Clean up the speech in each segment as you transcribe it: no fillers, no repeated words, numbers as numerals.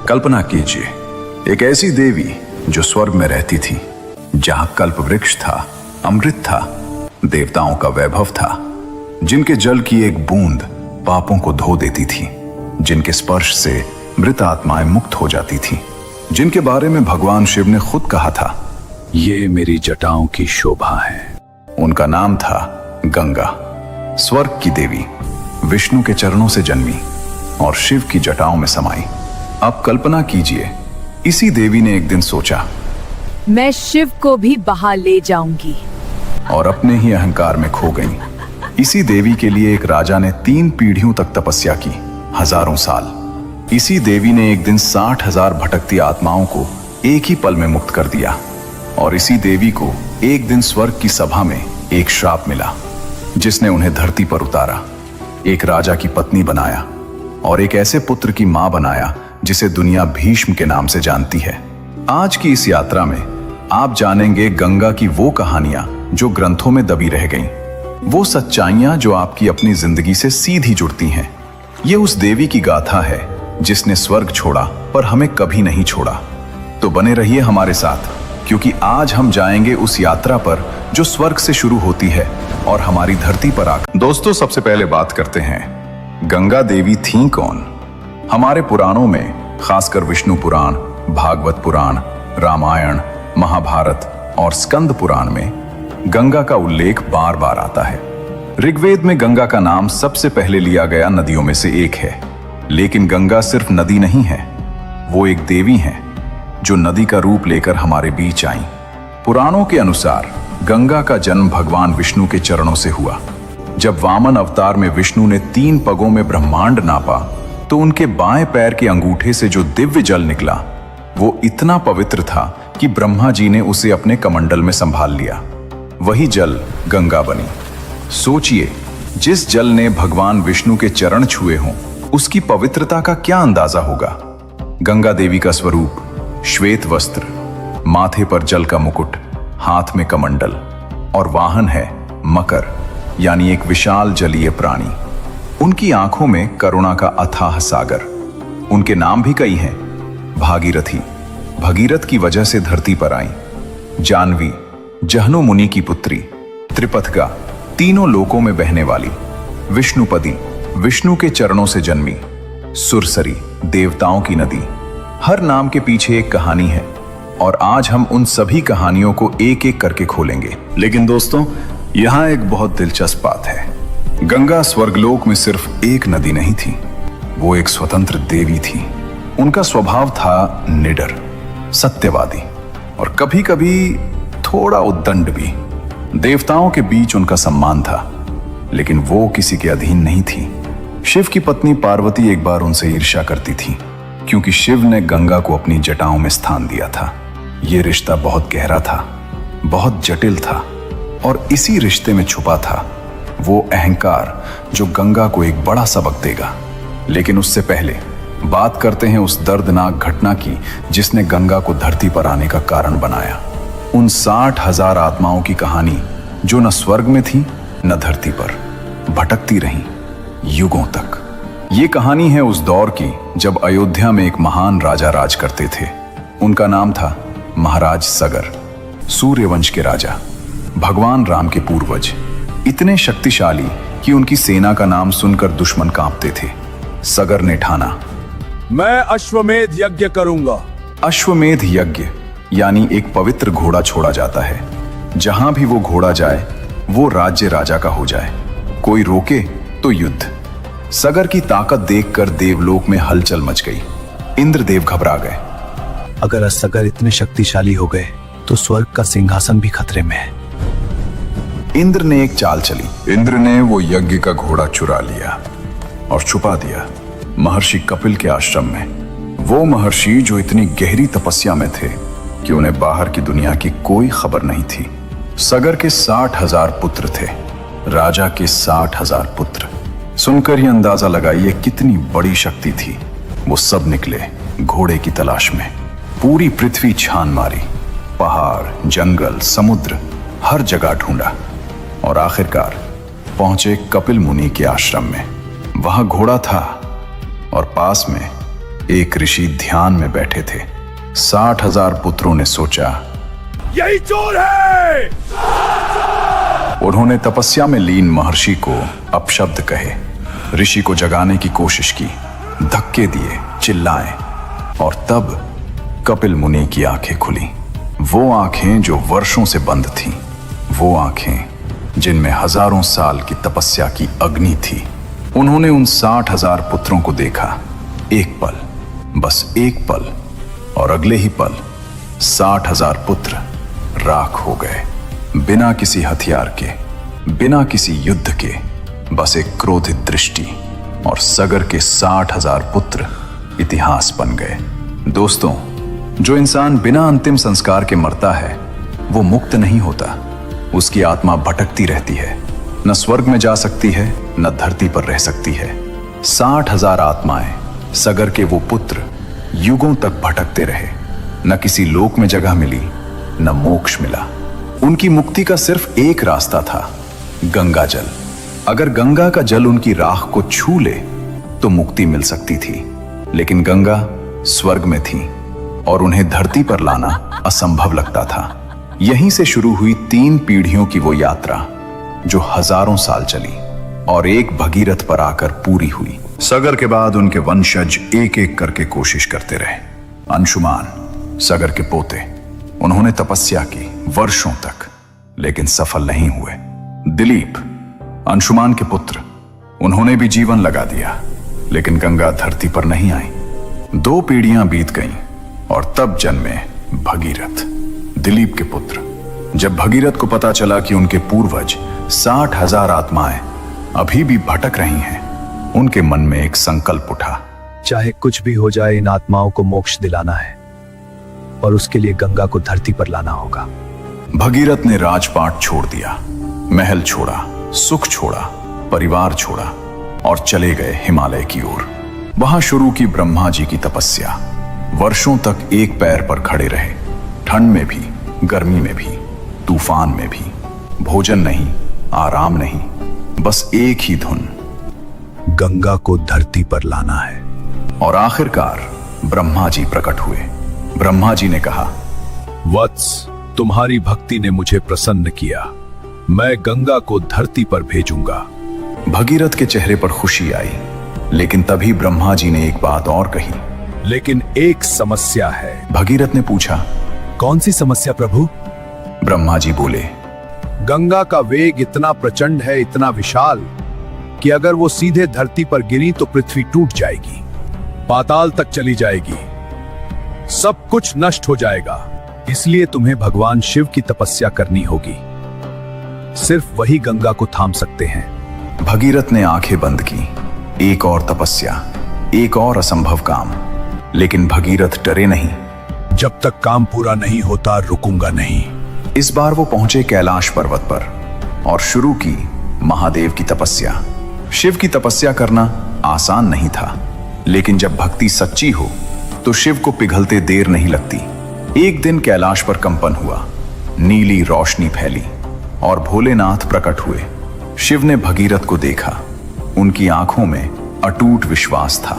कल्पना कीजिए, एक ऐसी देवी जो स्वर्ग में रहती थी, जहां कल्प वृक्ष था, अमृत था, देवताओं का वैभव था, जिनके जल की एक बूंद पापों को धो देती थी, जिनके स्पर्श से मृत आत्माएं मुक्त हो जाती थी, जिनके बारे में भगवान शिव ने खुद कहा था, ये मेरी जटाओं की शोभा है। उनका नाम था गंगा। स्वर्ग की देवी विष्णु के चरणों से जन्मी और शिव की जटाओं में समाई। आप कल्पना कीजिए, इसी देवी ने एक दिन सोचा, मैं शिव को भी बहा ले जाऊंगी, और अपने ही अहंकार में खो गई। इसी देवी के लिए एक राजा ने 3 पीढ़ियों तक तपस्या की, हजारों साल। इसी देवी ने एक दिन 60,000 भटकती आत्माओं को एक ही पल में मुक्त कर दिया। और इसी देवी को एक दिन स्वर्ग की सभा में एक श्राप मिला, जिसने उन्हें धरती पर उतारा, एक राजा की पत्नी बनाया और एक ऐसे पुत्र की मां बनाया जिसे दुनिया भीष्म के नाम से जानती है। आज की इस यात्रा में आप जानेंगे गंगा की वो कहानियां जो ग्रंथों में दबी रह गईं, वो सच्चाइयां जो आपकी अपनी जिंदगी से सीधी जुड़ती हैं। ये उस देवी की गाथा है जिसने स्वर्ग छोड़ा पर हमें कभी नहीं छोड़ा। तो बने रहिए हमारे साथ, क्योंकि आज हम जाएंगे उस यात्रा पर जो स्वर्ग से शुरू होती है और हमारी धरती पर आकर। दोस्तों, सबसे पहले बात करते हैं, गंगा देवी थीं कौन? हमारे पुराणों में, खासकर विष्णु पुराण, भागवत पुराण, रामायण, महाभारत और स्कंद पुराण में गंगा का उल्लेख बार बार आता है। ऋग्वेद में गंगा का नाम सबसे पहले लिया गया नदियों में से एक है। लेकिन गंगा सिर्फ नदी नहीं है, वो एक देवी है जो नदी का रूप लेकर हमारे बीच आई। पुराणों के अनुसार गंगा का जन्म भगवान विष्णु के चरणों से हुआ। जब वामन अवतार में विष्णु ने 3 पगों में ब्रह्मांड नापा, तो उनके बाएं पैर के अंगूठे से जो दिव्य जल निकला, वो इतना पवित्र था कि ब्रह्मा जी ने उसे अपने कमंडल में संभाल लिया। वही जल गंगा बनी। सोचिए, जिस जल ने भगवान विष्णु के चरण छुए हों, उसकी पवित्रता का क्या अंदाजा होगा। गंगा देवी का स्वरूप श्वेत वस्त्र, माथे पर जल का मुकुट, हाथ में कमंडल, और वाहन है मकर, यानी एक विशाल जलीय प्राणी। उनकी आंखों में करुणा का अथाह सागर। उनके नाम भी कई हैं, भागीरथी, भगीरथ की वजह से धरती पर आई, जानवी, जहनु मुनि की पुत्री, त्रिपथगा, तीनों लोकों में बहने वाली, विष्णुपदी, विष्णु के चरणों से जन्मी, सुरसरी, देवताओं की नदी। हर नाम के पीछे एक कहानी है और आज हम उन सभी कहानियों को एक एक करके खोलेंगे। लेकिन दोस्तों, यहाँ एक बहुत दिलचस्प बात है। गंगा स्वर्गलोक में सिर्फ एक नदी नहीं थी, वो एक स्वतंत्र देवी थी। उनका स्वभाव था निडर, सत्यवादी और कभी कभी थोड़ा उद्दंड भी। देवताओं के बीच उनका सम्मान था, लेकिन वो किसी के अधीन नहीं थी। शिव की पत्नी पार्वती एक बार उनसे ईर्ष्या करती थी, क्योंकि शिव ने गंगा को अपनी जटाओं में स्थान दिया था। ये रिश्ता बहुत गहरा था, बहुत जटिल था, और इसी रिश्ते में छुपा था वो अहंकार जो गंगा को एक बड़ा सबक देगा। लेकिन उससे पहले बात करते हैं उस दर्दनाक घटना की जिसने गंगा को धरती पर आने का कारण बनाया। उन 60,000 आत्माओं की कहानी जो न स्वर्ग में थी न धरती पर, भटकती रहीं युगों तक। ये कहानी है उस दौर की जब अयोध्या में एक महान राजा राज करते थे। उनका नाम था महाराज सगर, सूर्यवंश के राजा, भगवान राम के पूर्वज, इतने शक्तिशाली कि उनकी सेना का नाम सुनकर दुश्मन कांपते थे। सगर ने ठाना, मैं अश्वमेध यज्ञ करूंगा। अश्वमेध यज्ञ यानी एक पवित्र घोड़ा छोड़ा जाता है। जहां भी वो घोड़ा जाए, वो राज्य राजा का हो जाए। कोई रोके तो युद्ध। सगर की ताकत देखकर देवलोक में हलचल मच गई। इंद्रदेव घबरा गए। अगर सगर इतने शक्तिशाली हो गए तो स्वर्ग का सिंहासन भी खतरे में है। इंद्र ने एक चाल चली। इंद्र ने वो यज्ञ का घोड़ा चुरा लिया और छुपा दिया महर्षि कपिल के आश्रम में। वो महर्षि जो इतनी गहरी तपस्या में थे कि उन्हें बाहर की दुनिया की कोई खबर नहीं थी। सगर के 60,000 पुत्र थे, राजा के 60,000 पुत्र। सुनकर ही अंदाजा लगाइए कितनी बड़ी शक्ति थी। वो सब निकले घोड़े की तलाश में। पूरी पृथ्वी छान मारी, पहाड़, जंगल, समुद्र, हर जगह ढूंढा और आखिरकार पहुंचे कपिल मुनि के आश्रम में। वहां घोड़ा था और पास में एक ऋषि ध्यान में बैठे थे। 60,000 पुत्रों ने सोचा, यही चोर है। उन्होंने तपस्या में लीन महर्षि को अपशब्द कहे, ऋषि को जगाने की कोशिश की, धक्के दिए, चिल्लाए, और तब कपिल मुनि की आंखें खुली। वो आंखें जो वर्षों से बंद थीं, वो आंखें जिनमें हजारों साल की तपस्या की अग्नि थी। उन्होंने उन 60,000 पुत्रों को देखा। एक पल, बस एक पल, और अगले ही पल 60,000 पुत्र राख हो गए। बिना किसी हथियार के, बिना किसी युद्ध के, बस एक क्रोधित दृष्टि, और सगर के 60,000 पुत्र इतिहास बन गए। दोस्तों, जो इंसान बिना अंतिम संस्कार के मरता है वो मुक्त नहीं होता। उसकी आत्मा भटकती रहती है, न स्वर्ग में जा सकती है, न धरती पर रह सकती है। 60,000 आत्माएं, सगर के वो पुत्र युगों तक भटकते रहे। न किसी लोक में जगह मिली, न मोक्ष मिला। उनकी मुक्ति का सिर्फ एक रास्ता था, गंगा जल। अगर गंगा का जल उनकी राख को छू ले तो मुक्ति मिल सकती थी, लेकिन गंगा स्वर्ग में थी और उन्हें धरती पर लाना असंभव लगता था। यहीं से शुरू हुई 3 पीढ़ियों की वो यात्रा जो हजारों साल चली और एक भगीरथ पर आकर पूरी हुई। सगर के बाद उनके वंशज एक एक करके कोशिश करते रहे। अंशुमान, सगर के पोते, उन्होंने तपस्या की वर्षों तक, लेकिन सफल नहीं हुए। दिलीप, अंशुमान के पुत्र, उन्होंने भी जीवन लगा दिया, लेकिन गंगा धरती पर नहीं आई। 2 पीढ़ियां बीत गईं और तब जन्मे भगीरथ, दिलीप के पुत्र। जब भगीरथ को पता चला कि उनके पूर्वज 60,000 आत्माएं अभी भी भटक रही हैं, उनके मन में एक संकल्प उठा। चाहे कुछ भी हो जाए, इन आत्माओं को मोक्ष दिलाना है और उसके लिए गंगा को धरती पर लाना होगा। भगीरथ ने राजपाट छोड़ दिया, महल छोड़ा, सुख छोड़ा, परिवार छोड़ा और चले गए हिमालय की ओर। वहां शुरू की ब्रह्मा जी की तपस्या। वर्षों तक एक पैर पर खड़े रहे, ठंड में भी, गर्मी में भी, तूफान में भी। भोजन नहीं, आराम नहीं, बस एक ही धुन, गंगा को धरती पर लाना है। और आखिरकार ब्रह्मा जी प्रकट हुए। ब्रह्मा जी ने कहा, वत्स, तुम्हारी भक्ति ने मुझे प्रसन्न किया। मैं गंगा को धरती पर भेजूंगा। भगीरथ के चेहरे पर खुशी आई, लेकिन तभी ब्रह्मा जी ने एक बात और कही। लेकिन एक समस्या है। भगीरथ ने पूछा, कौन सी समस्या प्रभु? ब्रह्मा जी बोले, गंगा का वेग इतना प्रचंड है, इतना विशाल, कि अगर वो सीधे धरती पर गिरी तो पृथ्वी टूट जाएगी, पाताल तक चली जाएगी, सब कुछ नष्ट हो जाएगा। इसलिए तुम्हें भगवान शिव की तपस्या करनी होगी। सिर्फ वही गंगा को थाम सकते हैं। भगीरथ ने आंखें बंद की। एक और तपस्या, एक और असंभव काम, लेकिन भगीरथ डरे नहीं। जब तक काम पूरा नहीं होता, रुकूंगा नहीं। इस बार वो पहुंचे कैलाश पर्वत पर और शुरू की महादेव की तपस्या। शिव की तपस्या करना आसान नहीं था, लेकिन जब भक्ति सच्ची हो तो शिव को पिघलते देर नहीं लगती। एक दिन कैलाश पर कंपन हुआ, नीली रोशनी फैली और भोलेनाथ प्रकट हुए। शिव ने भगीरथ को देखा, उनकी आंखों में अटूट विश्वास था।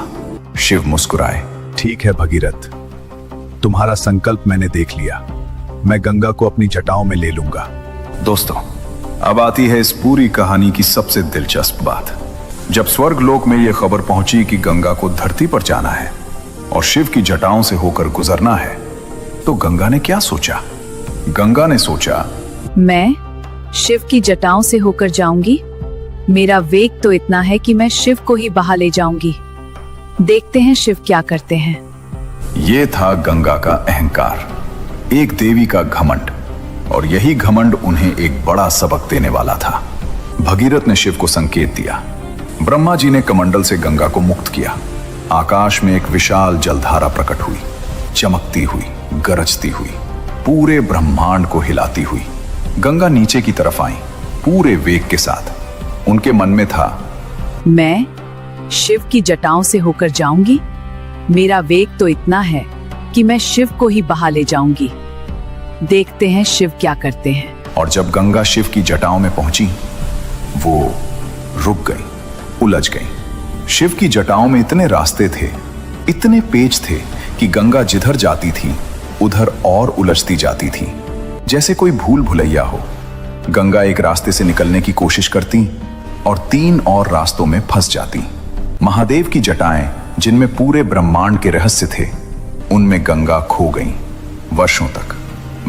शिव मुस्कुराए, ठीक है भगीरथ, तुम्हारा संकल्प मैंने देख लिया। मैं गंगा को अपनी जटाओं में ले लूंगा। दोस्तों, अब आती है इस पूरी कहानी की सबसे दिलचस्प बात। जब स्वर्ग लोक में यह खबर पहुंची कि गंगा को धरती पर जाना है और शिव की जटाओं से होकर गुजरना है, तो गंगा ने क्या सोचा? गंगा ने सोचा, मैं शिव की जटाओं से होकर जाऊंगी। मेरा वेग तो इतना है कि मैं शिव को ही बहा ले जाऊंगी। देखते हैं शिव क्या करते हैं। यह था गंगा का अहंकार, एक देवी का घमंड, और यही घमंड उन्हें एक बड़ा सबक देने वाला था। भगीरथ ने शिव को संकेत दिया। ब्रह्मा जी ने कमंडल से गंगा को मुक्त किया। आकाश में एक विशाल जलधारा प्रकट हुई, चमकती हुई, गरजती हुई, पूरे ब्रह्मांड को हिलाती हुई। गंगा नीचे की तरफ आई, पूरे वेग के साथ। उनके मन में था, मैं शिव की जटाओं से होकर जाऊंगी। मेरा वेग तो इतना है कि मैं शिव को ही बहा ले जाऊंगी। देखते हैं शिव क्या करते हैं। और जब गंगा शिव की जटाओं में पहुंची, वो रुक गई, उलझ गई। शिव की जटाओं में इतने रास्ते थे इतने पेच थे कि गंगा जिधर जाती थी उधर और उलझती जाती थी, जैसे कोई भूल भुलैया हो। गंगा एक रास्ते से निकलने की कोशिश करती और 3 और रास्तों में फंस जाती। महादेव की जटाएं, जिनमें पूरे ब्रह्मांड के रहस्य थे, उनमें गंगा खो गई। वर्षों तक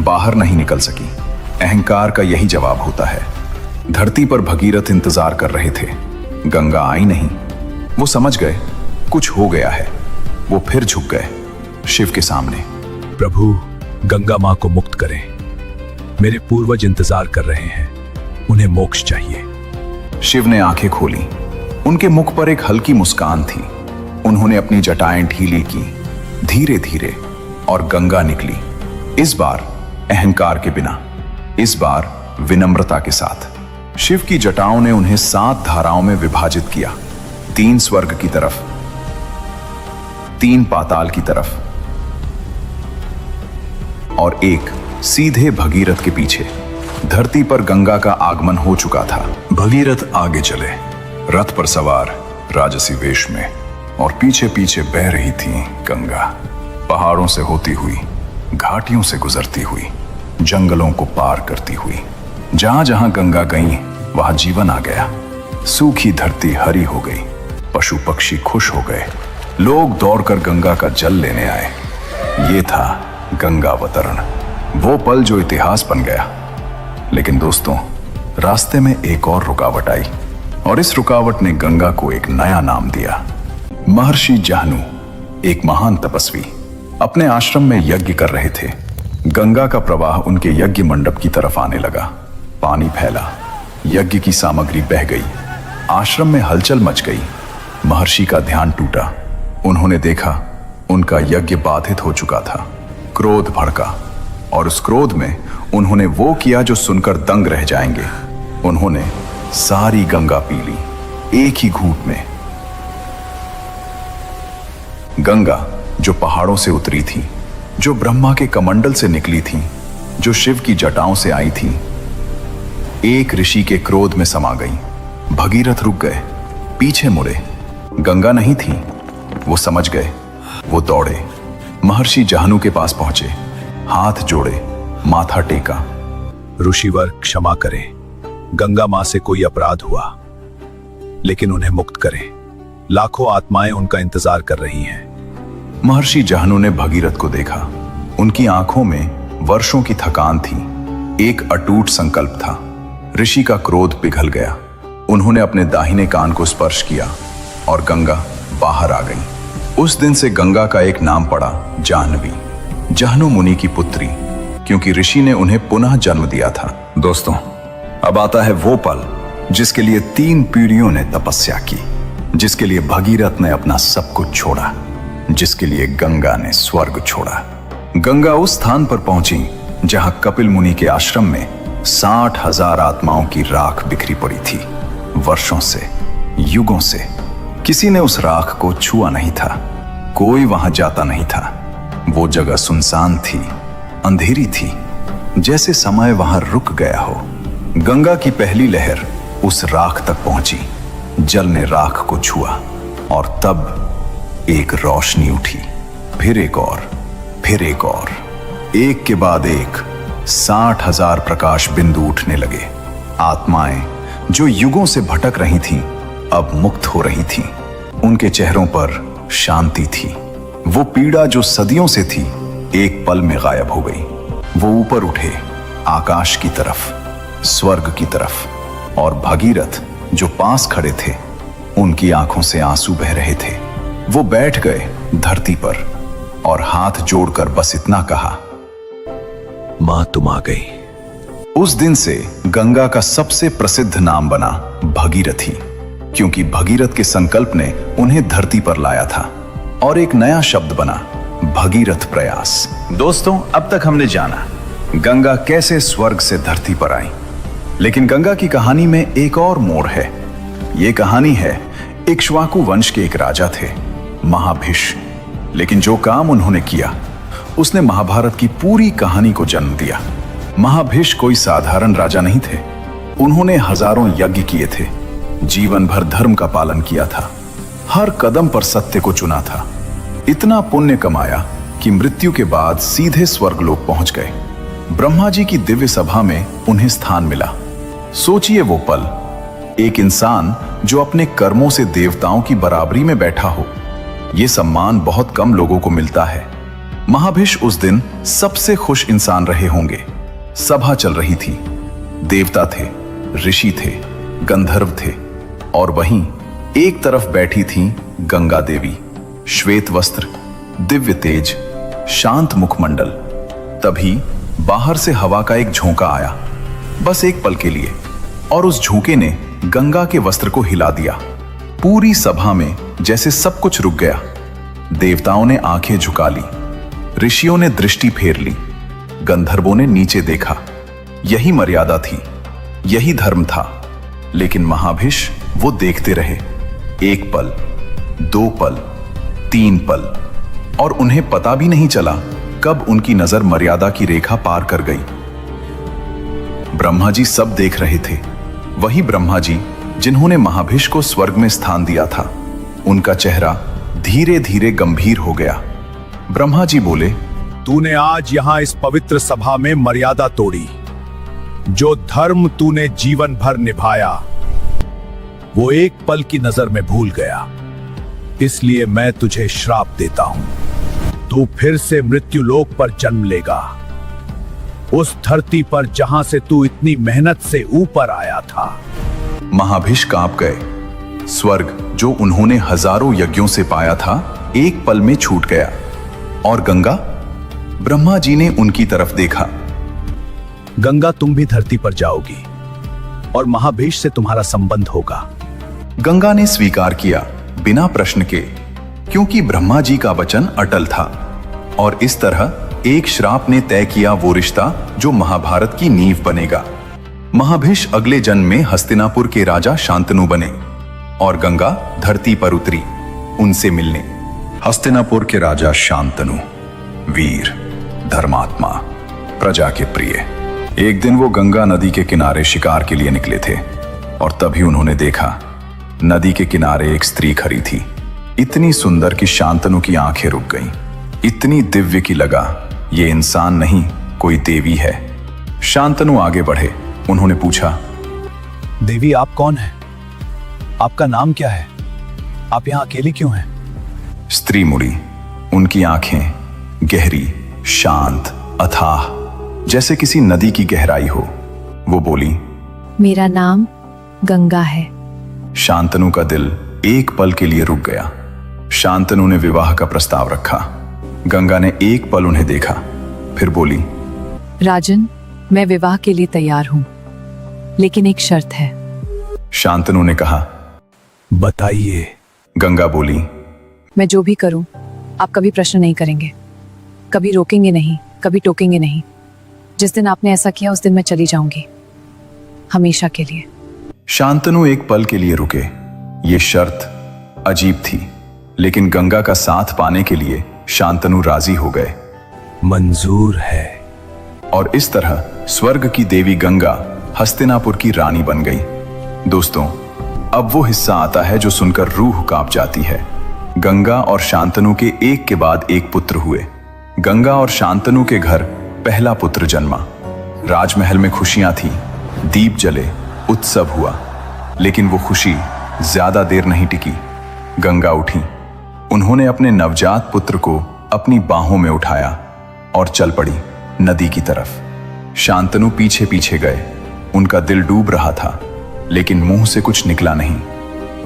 बाहर नहीं निकल सकी। अहंकार का यही जवाब होता है। धरती पर भगीरथ इंतजार कर रहे थे, गंगा आई नहीं। वो समझ गए कुछ हो गया है। वो फिर झुक गए शिव के सामने। प्रभु, गंगा मां को मुक्त करें। मेरे पूर्वज इंतजार कर रहे हैं, उन्हें मोक्ष चाहिए। शिव ने आंखें खोली। उनके मुख पर एक हल्की मुस्कान थी। उन्होंने अपनी जटाएं ढीली की, धीरे धीरे, और गंगा निकली। इस बार अहंकार के बिना, इस बार विनम्रता के साथ। शिव की जटाओं ने उन्हें 7 धाराओं में विभाजित किया, 3 स्वर्ग की तरफ, 3 पाताल की तरफ और एक सीधे भगीरथ के पीछे। धरती पर गंगा का आगमन हो चुका था। भगीरथ आगे चले, रथ पर सवार, राजसी वेश में, और पीछे पीछे बह रही थी गंगा। पहाड़ों से होती हुई, घाटियों से गुजरती हुई, जंगलों को पार करती हुई। जहां जहां गंगा गई वहां जीवन आ गया। सूखी धरती हरी हो गई, पशु पक्षी खुश हो गए, लोग दौड़कर गंगा का जल लेने आए। ये था गंगावतरण, वो पल जो इतिहास बन गया। लेकिन दोस्तों, रास्ते में एक और रुकावट आई, और इस रुकावट ने गंगा को एक नया नाम दिया। महर्षि जहनु, एक महान तपस्वी, अपने आश्रम में यज्ञ कर रहे थे। गंगा का प्रवाह उनके यज्ञ मंडप की तरफ आने लगा। पानी फैला, यज्ञ की सामग्री बह गई, आश्रम में हलचल मच गई। महर्षि का ध्यान टूटा। उन्होंने देखा उनका यज्ञ बाधित हो चुका था। क्रोध भड़का, और उस क्रोध में उन्होंने वो किया जो सुनकर दंग रह जाएंगे। उन्होंने सारी गंगा पी ली एक ही घूंट में। गंगा जो पहाड़ों से उतरी थी, जो ब्रह्मा के कमंडल से निकली थी, जो शिव की जटाओं से आई थी, एक ऋषि के क्रोध में समा गई। भगीरथ रुक गए, पीछे मुड़े। गंगा नहीं थी। वो समझ गए। वो दौड़े, महर्षि जहनु के पास पहुंचे, हाथ जोड़े, माथा टेका। ऋषिवर, क्षमा करें, गंगा मां से कोई अपराध हुआ, लेकिन उन्हें मुक्त करें। लाखों आत्माएं उनका इंतजार कर रही हैं। महर्षि जहनु ने भगीरथ को देखा। उनकी आंखों में वर्षों की थकान थी, एक अटूट संकल्प था। ऋषि का क्रोध पिघल गया। उन्होंने अपने दाहिने कान को स्पर्श किया और गंगा बाहर आ गई। उस दिन से गंगा का एक नाम पड़ा, जाह्नवी, जहनु मुनि की पुत्री, क्योंकि ऋषि ने उन्हें पुनः जन्म दिया था। दोस्तों, अब आता है वो पल जिसके लिए 3 पीढ़ियों ने तपस्या की, जिसके लिए भगीरथ ने अपना सब कुछ छोड़ा, जिसके लिए गंगा ने स्वर्ग छोड़ा। गंगा उस स्थान पर पहुंची जहां कपिल मुनि के आश्रम में 60,000 आत्माओं की राख बिखरी पड़ी थी। वर्षों से, युगों से किसी ने उस राख को छुआ नहीं था। कोई वहां जाता नहीं था। वो जगह सुनसान थी, अंधेरी थी, जैसे समय वहां रुक गया हो। गंगा की पहली लहर उस राख तक पहुंची। जल ने राख को छुआ, और तब एक रोशनी उठी, फिर एक और, फिर एक और। एक के बाद एक 60,000 प्रकाश बिंदु उठने लगे। आत्माएं जो युगों से भटक रही थीं, अब मुक्त हो रही थीं। उनके चेहरों पर शांति थी। वो पीड़ा जो सदियों से थी, एक पल में गायब हो गई। वो ऊपर उठे, आकाश की तरफ, स्वर्ग की तरफ, और भगीरथ जो पास खड़े थे, उनकी आंखों से आंसू बह रहे थे। वो बैठ गए धरती पर और हाथ जोड़कर बस इतना कहा, मां तुम आ गई। उस दिन से गंगा का सबसे प्रसिद्ध नाम बना भगीरथी, क्योंकि भगीरथ के संकल्प ने उन्हें धरती पर लाया था। और एक नया शब्द बना, भगीरथ प्रयास। दोस्तों, अब तक हमने जाना गंगा कैसे स्वर्ग से धरती पर आई, लेकिन गंगा की कहानी में एक और मोड़ है। ये कहानी है इक्ष्वाकु वंश के एक राजा थे, महाभिष। लेकिन जो काम उन्होंने किया, उसने महाभारत की पूरी कहानी को जन्म दिया। महाभिष कोई साधारण राजा नहीं थे। उन्होंने हजारों यज्ञ किए थे, जीवन भर धर्म का पालन किया था, हर कदम पर सत्य को चुना था। इतना पुण्य कमाया कि मृत्यु के बाद सीधे स्वर्गलोक पहुंच गए। ब्रह्मा जी की दिव्य सभा में उन्हें स्थान मिला। सोचिए वो पल, एक इंसान जो अपने कर्मों से देवताओं की बराबरी में बैठा हो। यह सम्मान बहुत कम लोगों को मिलता है। महाभिष उस दिन सबसे खुश इंसान रहे होंगे। सभा चल रही थी, देवता थे, ऋषि थे, गंधर्व थे, और वहीं एक तरफ बैठी थी गंगा देवी, श्वेत वस्त्र, दिव्य तेज, शांत मुखमंडल। तभी बाहर से हवा का एक झोंका आया, बस एक पल के लिए, और उस झोंके ने गंगा के वस्त्र को हिला दिया। पूरी सभा में जैसे सब कुछ रुक गया। देवताओं ने आंखें झुका ली, ऋषियों ने दृष्टि फेर ली, गंधर्वों ने नीचे देखा। यही मर्यादा थी, यही धर्म था। लेकिन महाभिष वो देखते रहे, एक पल, 2 पल, 3 पल, और उन्हें पता भी नहीं चला कब उनकी नजर मर्यादा की रेखा पार कर गई। ब्रह्मा जी सब देख रहे थे, वही ब्रह्मा जी जिन्होंने महाभिष को स्वर्ग में स्थान दिया था। उनका चेहरा धीरे धीरे गंभीर हो गया। ब्रह्मा जी बोले, तूने आज यहां इस पवित्र सभा में मर्यादा तोड़ी। जो धर्म तूने जीवन भर निभाया वो एक पल की नजर में भूल गया। इसलिए मैं तुझे श्राप देता हूं। तू फिर से मृत्यु लोक पर जन्म लेगा, उस धरती पर जहां से तू इतनी मेहनत से ऊपर आया था। महाभिष कांप गए। स्वर्ग जो उन्होंने हजारों यज्ञों से पाया था, एक पल में छूट गया। और गंगा? ब्रह्मा जी ने उनकी तरफ देखा। गंगा, तुम भी धरती पर जाओगी और महाभिष से तुम्हारा संबंध होगा। गंगा ने स्वीकार किया बिना प्रश्न के, क्योंकि ब्रह्मा जी का वचन अटल था। और इस तरह एक श्राप ने तय किया वो रिश्ता जो महाभारत की नींव बनेगा। महाभिष अगले जन्म में हस्तिनापुर के राजा शांतनु बने और गंगा धरती पर उतरी उनसे मिलने। हस्तिनापुर के राजा शांतनु, वीर, धर्मात्मा, प्रजा के प्रिय। एक दिन वो गंगा नदी के किनारे शिकार के लिए निकले थे और तभी उन्होंने देखा नदी के किनारे एक स्त्री खड़ी थी, इतनी सुंदर कि शांतनु की आंखें रुक गईं। इतनी दिव्य कि लगा ये इंसान नहीं, कोई देवी है। शांतनु आगे बढ़े। उन्होंने पूछा, देवी, आप कौन हैं? आपका नाम क्या है? आप यहां अकेली क्यों हैं? स्त्री मुड़ी। उनकी आंखें गहरी, शांत, अथाह, जैसे किसी नदी की गहराई हो। वो बोली, मेरा नाम गंगा है। शांतनु का दिल एक पल के लिए रुक गया। शांतनु ने विवाह का प्रस्ताव रखा। गंगा ने एक पल उन्हें देखा, फिर बोली, राजन, मैं विवाह के लिए तैयार हूं, लेकिन एक शर्त है। शांतनु ने कहा, बताइए। गंगा बोली, मैं जो भी करूं, आप कभी प्रश्न नहीं करेंगे, कभी रोकेंगे नहीं, कभी टोकेंगे नहीं। जिस दिन आपने ऐसा किया उस दिन मैं चली जाऊंगी, हमेशा के लिए। शांतनु एक पल के लिए रुके। ये शर्त अजीब थी, लेकिन गंगा का साथ पाने के लिए शांतनु राजी हो गए। मंजूर है। और इस तरह स्वर्ग की देवी गंगा हस्तिनापुर की रानी बन गई। दोस्तों, अब वो हिस्सा आता है जो सुनकर रूह कांप जाती है। गंगा और शांतनु के एक के बाद एक पुत्र हुए। गंगा और शांतनु के घर पहला पुत्र जन्मा। राजमहल में खुशियां थी, दीप जले, उत्सव हुआ। लेकिन वो खुशी ज्यादा देर नहीं टिकी। गंगा उठी, उन्होंने अपने नवजात पुत्र को अपनी बाहों में उठाया और चल पड़ी नदी की तरफ। शांतनु पीछे पीछे गए। उनका दिल डूब रहा था, लेकिन मुंह से कुछ निकला नहीं।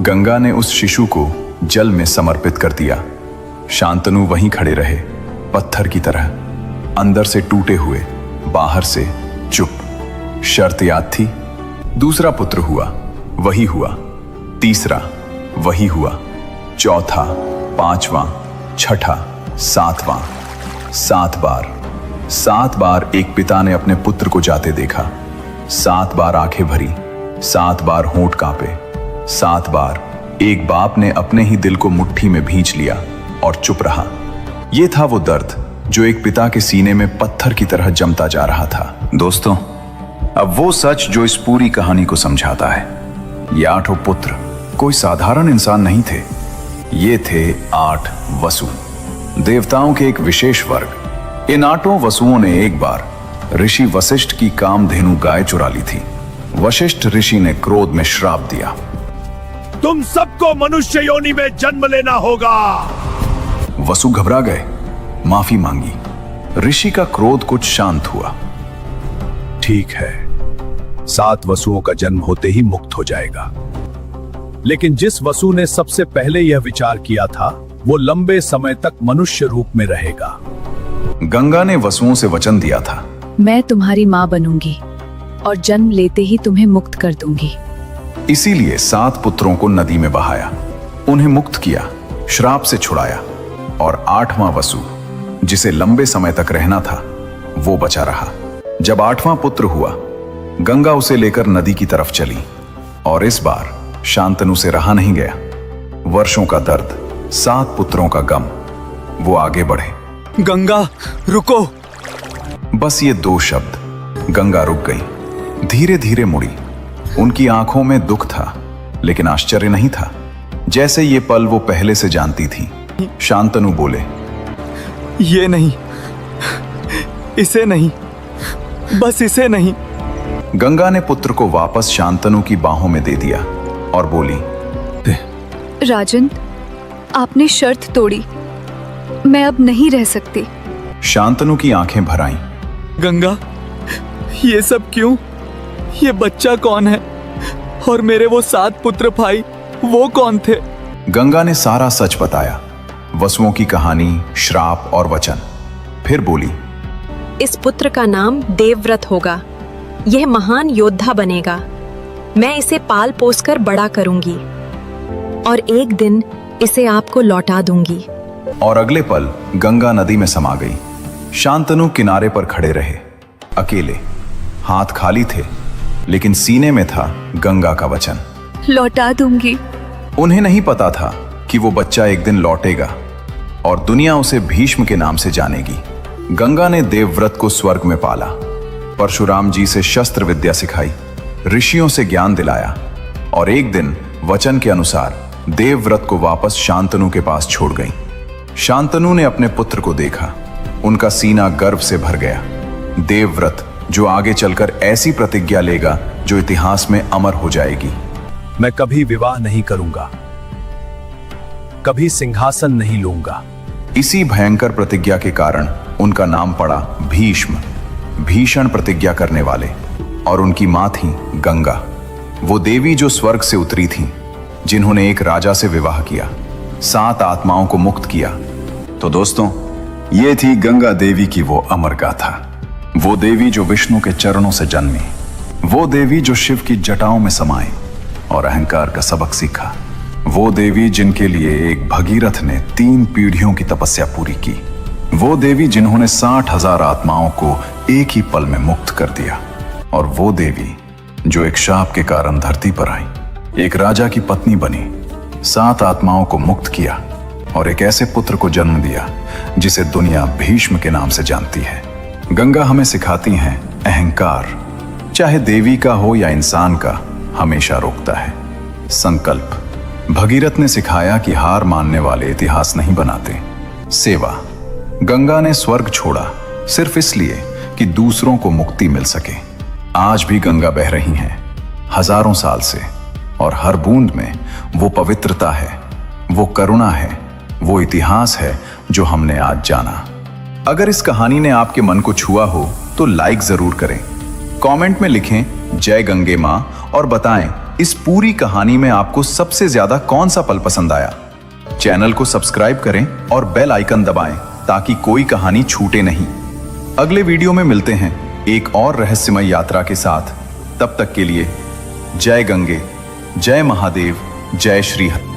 गंगा ने उस शिशु को जल में समर्पित कर दिया। शांतनु वहीं खड़े रहे, पत्थर की तरह, अंदर से टूटे हुए, बाहर से चुप। शर्त याद थी, दूसरा पुत्र हुआ, वही हुआ, तीसरा वही हुआ, चौथा, पांचवां, छठा, सातवां। 7 बार एक पिता ने अपने पुत्र को जाते देखा। 7 बार आंखें भरी, 7 बार होंठ कांपे। 7 बार एक बाप ने अपने ही दिल को मुट्ठी में भींच लिया और चुप रहा। यह था वो दर्द जो एक पिता के सीने में पत्थर की तरह जमता जा रहा था। दोस्तों, अब वो सच जो इस पूरी कहानी को समझाता है। ये 8 पुत्र कोई साधारण इंसान नहीं थे, ये थे 8 वसु। देवताओं के एक विशेष वर्ग। इन 8 वसुओं ने एक बार ऋषि वशिष्ठ की कामधेनु गाय चुरा ली थी। वशिष्ठ ऋषि ने क्रोध में श्राप दिया, तुम सबको मनुष्य योनि में जन्म लेना होगा। वसु घबरा गए, माफी मांगी। ऋषि का क्रोध कुछ शांत हुआ। ठीक है, 7 वसुओं का जन्म होते ही मुक्त हो जाएगा। लेकिन जिस वसु ने सबसे पहले यह विचार किया था, वो लंबे समय तक मनुष्य रूप में रहेगा। गंगा ने वसुओं से वचन दिया था, मैं तुम्हारी माँ बनूंगी और जन्म लेते ही तुम्हें मुक्त कर दूंगी। इसीलिए 7 पुत्रों को नदी में बहाया, उन्हें मुक्त किया, श्राप से छुड़ाया। और 8वां वसु, जिसे लंबे समय तक रहना था, वो बचा रहा। जब 8वां पुत्र हुआ, गंगा उसे लेकर नदी की तरफ चली। और इस बार शांतनु से रहा नहीं गया। वर्षों का दर्द, 7 पुत्रों का गम। वो आगे बढ़े। गंगा रुको। बस ये 2 शब्द। गंगा रुक गई, धीरे धीरे मुड़ी। उनकी आंखों में दुख था, लेकिन आश्चर्य नहीं था, जैसे ये पल वो पहले से जानती थी। शांतनु बोले, ये नहीं, इसे नहीं, बस इसे नहीं। गंगा ने पुत्र को वापस शांतनु की बाहों में दे दिया और बोली, राजन, आपने शर्त तोड़ी, मैं अब नहीं रह सकती। शांतनु की आंखें भर आईं। गंगा, ये सब क्यों? ये बच्चा कौन है? और मेरे वो 7 पुत्र भाई, वो कौन थे? गंगा ने सारा सच बताया, वसुओं की कहानी, श्राप और वचन। फिर बोली, इस पुत्र का नाम देवव्रत होगा। यह महान योद्धा बनेगा। मैं इसे पाल पोस कर बड़ा करूंगी और एक दिन इसे आपको लौटा दूंगी। और अगले पल गंगा नदी में समा गई। शांतनु किनारे पर खड़े रहे, अकेले। हाथ खाली थे, लेकिन सीने में था गंगा का वचन, लौटा दूंगी। उन्हें नहीं पता था कि वो बच्चा एक दिन लौटेगा और दुनिया उसे भीष्म के नाम से जानेगी। गंगा ने देवव्रत को स्वर्ग में पाला, परशुराम जी से शस्त्र विद्या सिखाई, ऋषियों से ज्ञान दिलाया और एक दिन वचन के अनुसार देवव्रत को वापस शांतनु के पास छोड़ गई। शांतनु ने अपने पुत्र को देखा, उनका सीना गर्व से भर गया। देवव्रत जो आगे चलकर ऐसी प्रतिज्ञा लेगा जो इतिहास में अमर हो जाएगी। मैं कभी विवाह नहीं करूंगा, कभी सिंहासन नहीं लूंगा। इसी भयंकर प्रतिज्ञा के कारण उनका नाम पड़ा भीष्म, भीषण प्रतिज्ञा करने वाले। और उनकी मां थी गंगा, वो देवी जो स्वर्ग से उतरी थी, जिन्होंने एक राजा से विवाह किया, 7 आत्माओं को मुक्त किया। तो दोस्तों, ये थी गंगा देवी की वो अमर गाथा। वो देवी जो विष्णु के चरणों से जन्मी, वो देवी जो शिव की जटाओं में समाई और अहंकार का सबक सीखा, वो देवी जिनके लिए एक भगीरथ ने 3 पीढ़ियों की तपस्या पूरी की, वो देवी जिन्होंने 60,000 आत्माओं को एक ही पल में मुक्त कर दिया, और वो देवी जो एक शाप के कारण धरती पर आई, एक राजा की पत्नी बनी, 7 आत्माओं को मुक्त किया और एक ऐसे पुत्र को जन्म दिया जिसे दुनिया भीष्म के नाम से जानती है। गंगा हमें सिखाती हैं, अहंकार चाहे देवी का हो या इंसान का, हमेशा रोकता है। संकल्प, भगीरथ ने सिखाया कि हार मानने वाले इतिहास नहीं बनाते। सेवा, गंगा ने स्वर्ग छोड़ा सिर्फ इसलिए कि दूसरों को मुक्ति मिल सके। आज भी गंगा बह रही हैं, हजारों साल से, और हर बूंद में वो पवित्रता है, वो करुणा है, वो इतिहास है जो हमने आज जाना। अगर इस कहानी ने आपके मन को छुआ हो तो लाइक जरूर करें, कमेंट में लिखें जय गंगे मां और बताएं इस पूरी कहानी में आपको सबसे ज्यादा कौन सा पल पसंद आया। चैनल को सब्सक्राइब करें और बेल आइकन दबाएं ताकि कोई कहानी छूटे नहीं। अगले वीडियो में मिलते हैं एक और रहस्यमय यात्रा के साथ। तब तक के लिए जय गंगे, जय महादेव, जय श्री हरि।